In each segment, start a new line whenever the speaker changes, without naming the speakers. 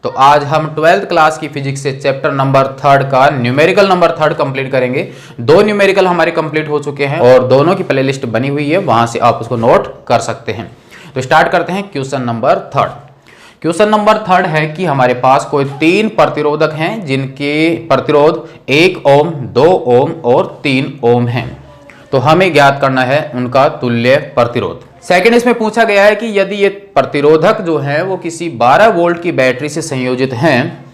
तो आज हम 12th क्लास की फिजिक्स से चैप्टर नंबर 3 का न्यूमेरिकल नंबर 3 कंप्लीट करेंगे। 2 न्यूमेरिकल हमारे कंप्लीट हो चुके हैं और दोनों की प्लेलिस्ट बनी हुई है, वहां से आप उसको नोट कर सकते हैं। तो स्टार्ट करते हैं क्वेश्चन नंबर 3। क्वेश्चन नंबर 3 है कि हमारे पास कोई 3 प्रतिरोधक हैं जिनके प्रतिरोध 1 ओम, 2 ओम और 3 ओम हैं। तो हमें ज्ञात करना है उनका तुल्य प्रतिरोध। सेकंड इसमें पूछा गया है कि यदि ये प्रतिरोधक जो है वो किसी 12 वोल्ट की बैटरी से संयोजित हैं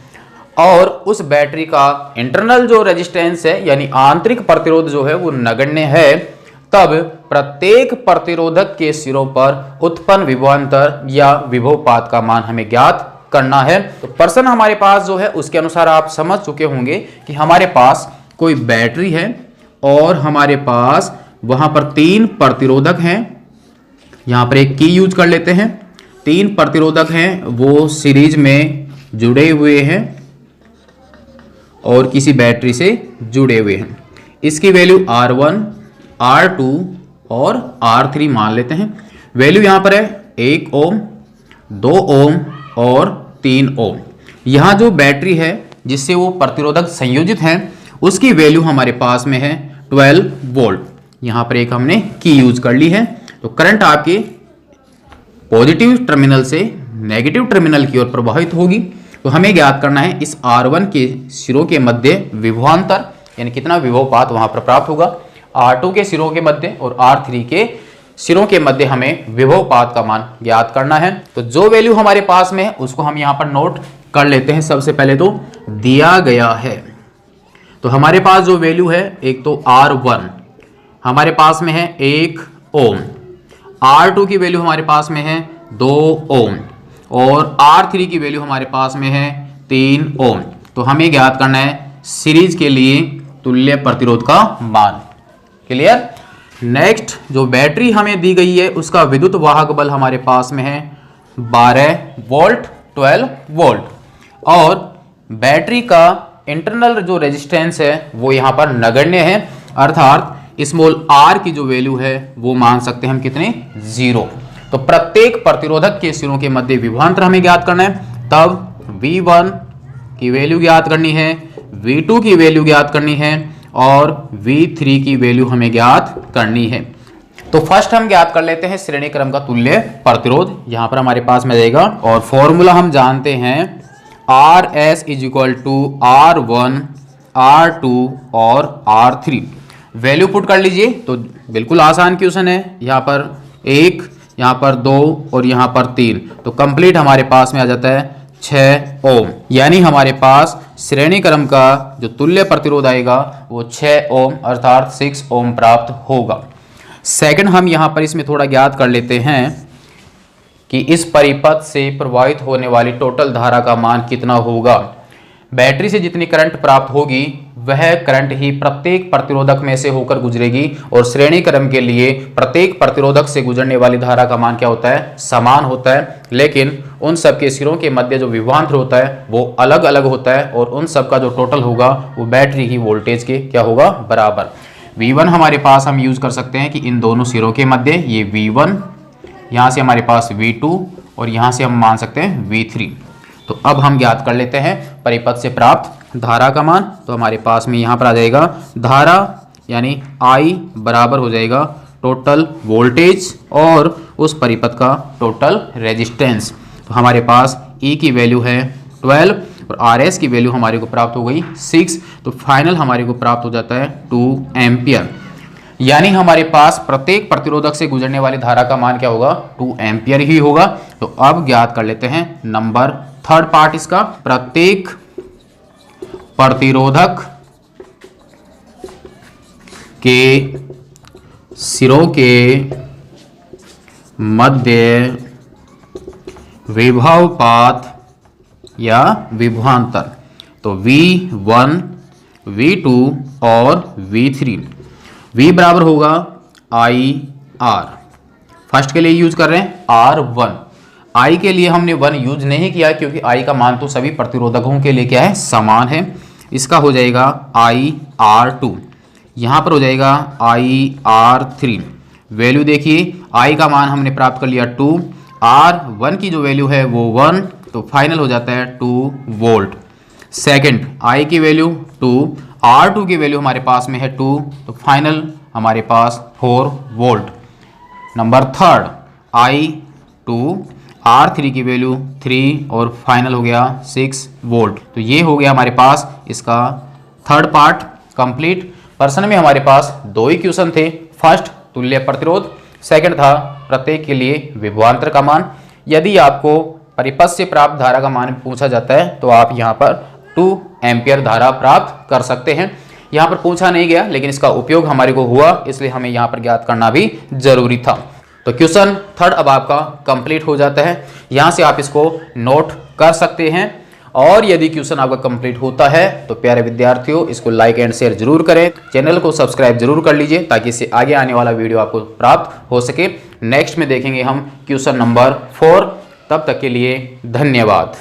और उस बैटरी का इंटरनल जो रेजिस्टेंस है यानी आंतरिक प्रतिरोध जो है वो नगण्य है, तब प्रत्येक प्रतिरोधक के सिरों पर उत्पन्न विभवांतर या विभवपात का मान हमें ज्ञात करना है। तो प्रश्न हमारे पास जो है उसके अनुसार आप समझ चुके होंगे कि हमारे पास कोई बैटरी है और हमारे पास वहां पर 3 प्रतिरोधक हैं। यहां पर एक की यूज कर लेते हैं। 3 प्रतिरोधक हैं, वो सीरीज में जुड़े हुए हैं और किसी बैटरी से जुड़े हुए हैं। इसकी वैल्यू R1, R2 और R3 मान लेते हैं। वैल्यू यहां पर है 1 ओम, 2 ओम और 3 ओम। यहां जो बैटरी है जिससे वो प्रतिरोधक संयोजित हैं उसकी वैल्यू हमारे पास में है 12 वोल्ट। यहां पर एक हमने की यूज कर ली है। तो करंट आपके पॉजिटिव टर्मिनल से नेगेटिव टर्मिनल की ओर प्रवाहित होगी। तो हमें ज्ञात करना है इस R1 के सिरों के मध्य विभवांतर यानी कितना विभवपात वहां पर प्राप्त होगा। R2 के सिरों के मध्य और R3 के सिरों के मध्य हमें विभवपात का मान ज्ञात करना है। तो जो वैल्यू हमारे पास में है उसको हम यहां पर नोट कर लेते हैं। सबसे पहले तो दिया गया है, तो हमारे पास जो वैल्यू है, एक तो R1 हमारे पास में है 1 ओम, R2 की वैल्यू हमारे पास में है 2 ओम और R3 की वैल्यू हमारे पास में है 3 ओम। तो हमें ज्ञात करना है सीरीज के लिए तुल्य प्रतिरोध का मान। क्लियर। नेक्स्ट जो बैटरी हमें दी गई है उसका विद्युत वाहक बल हमारे पास में है 12 वोल्ट, 12 वोल्ट और बैटरी का इंटरनल जो रेजिस्टेंस है वो यहां पर नगण्य है, अर्थात स्मॉल r की जो वैल्यू है वो मान सकते हैं हम कितने, 0। तो प्रत्येक प्रतिरोधक के सिरों के मध्य विभवांतर हमें ज्ञात करना है। तब V1 की वैल्यू ज्ञात करनी है, V2 की वैल्यू ज्ञात करनी है और V3 की वैल्यू हमें ज्ञात करनी है। तो फर्स्ट हम ज्ञात कर लेते हैं श्रेणी क्रम का तुल्य प्रतिरोध। यहां पर हमारे पास में रहेगा और फॉर्मूला हम जानते हैं RS = R1, R2 और R3। वैल्यू पुट कर लीजिए। तो बिल्कुल आसान क्वेश्चन है। यहाँ पर 1, यहाँ पर 2 और यहाँ पर 3, तो कंप्लीट हमारे पास में आ जाता है 6 ओम। यानी हमारे पास श्रेणी क्रम का जो तुल्य प्रतिरोध आएगा वो 6 ओम अर्थात 6 ओम प्राप्त होगा। सेकंड हम यहाँ पर इसमें थोड़ा ज्ञात कर लेते हैं कि इस परिपथ से प्रवाहित होने वाली टोटल धारा का मान कितना होगा। बैटरी से जितनी करंट प्राप्त होगी वह करंट ही प्रत्येक प्रतिरोधक में से होकर गुजरेगी और श्रेणी क्रम के लिए प्रत्येक प्रतिरोधक से गुजरने वाली धारा का मान क्या होता है, समान होता है। लेकिन उन सब के सिरों के मध्य जो विभवांतर होता है वो अलग अलग होता है और उन सब का जो टोटल होगा वो बैटरी की वोल्टेज के क्या होगा, बराबर। V1 हमारे पास हम यूज कर सकते हैं कि इन दोनों सिरों के मध्य ये V1, यहाँ से हमारे पास V2 और यहाँ से हम मान सकते हैं V3। तो अब हम ज्ञात कर लेते हैं परिपथ से प्राप्त धारा का मान। तो हमारे पास में यहाँ पर आ जाएगा धारा यानी I बराबर हो जाएगा टोटल वोल्टेज और उस परिपथ का टोटल रेजिस्टेंस। तो हमारे पास E की वैल्यू है 12 और RS की वैल्यू हमारे को प्राप्त हो गई 6। तो फाइनल हमारे को प्राप्त हो जाता है 2 एम्पियर। यानी हमारे पास प्रत्येक प्रतिरोधक से गुजरने वाली धारा का मान क्या होगा, 2 एम्पियर ही होगा। तो अब ज्ञात कर लेते हैं नंबर 3 पार्ट इसका। प्रत्येक प्रतिरोधक के सिरों के मध्य विभवपात या विभवांतर, तो V1, V2 और V3। V बराबर होगा IR। फर्स्ट के लिए यूज कर रहे हैं R1। I के लिए हमने 1 यूज नहीं किया क्योंकि I का मान तो सभी प्रतिरोधकों के लिए क्या है, समान है। इसका हो जाएगा IR2। यहाँ पर हो जाएगा IR3। वैल्यू देखिए, I का मान हमने प्राप्त कर लिया 2, R1 की जो वैल्यू है वो 1 तो फाइनल हो जाता है 2 वोल्ट। सेकंड, I की वैल्यू 2, R2 की वैल्यू हमारे पास में है 2, तो फाइनल हमारे पास 4 volt. Number third, I2, R3 की वैल्यू 3 और फाइनल हो गया 6 वोल्ट। तो ये हो गया हमारे पास इसका थर्ड पार्ट कंप्लीट। प्रश्न में हमारे पास 2 ही क्वेश्चन थे। फर्स्ट तुल्य प्रतिरोध, सेकंड था प्रत्येक के लिए विभवांतर का मान। यदि आपको परिपथ से प्राप्त धारा का मान पूछा जाता है तो आप यहाँ पर 2 एम्पियर धारा प्राप्त कर सकते हैं। यहाँ पर पूछा नहीं गया लेकिन इसका उपयोग हमारे को हुआ, इसलिए हमें यहाँ पर ज्ञात करना भी जरूरी था। तो क्वेश्चन थर्ड अब आपका कंप्लीट हो जाता है। यहाँ से आप इसको नोट कर सकते हैं। और यदि क्वेश्चन आपका कंप्लीट होता है तो प्यारे विद्यार्थियों इसको लाइक एंड शेयर जरूर करें, चैनल को सब्सक्राइब जरूर कर लीजिए ताकि इससे आगे आने वाला वीडियो आपको प्राप्त हो सके। नेक्स्ट में देखेंगे हम क्वेश्चन नंबर 4। तब तक के लिए धन्यवाद।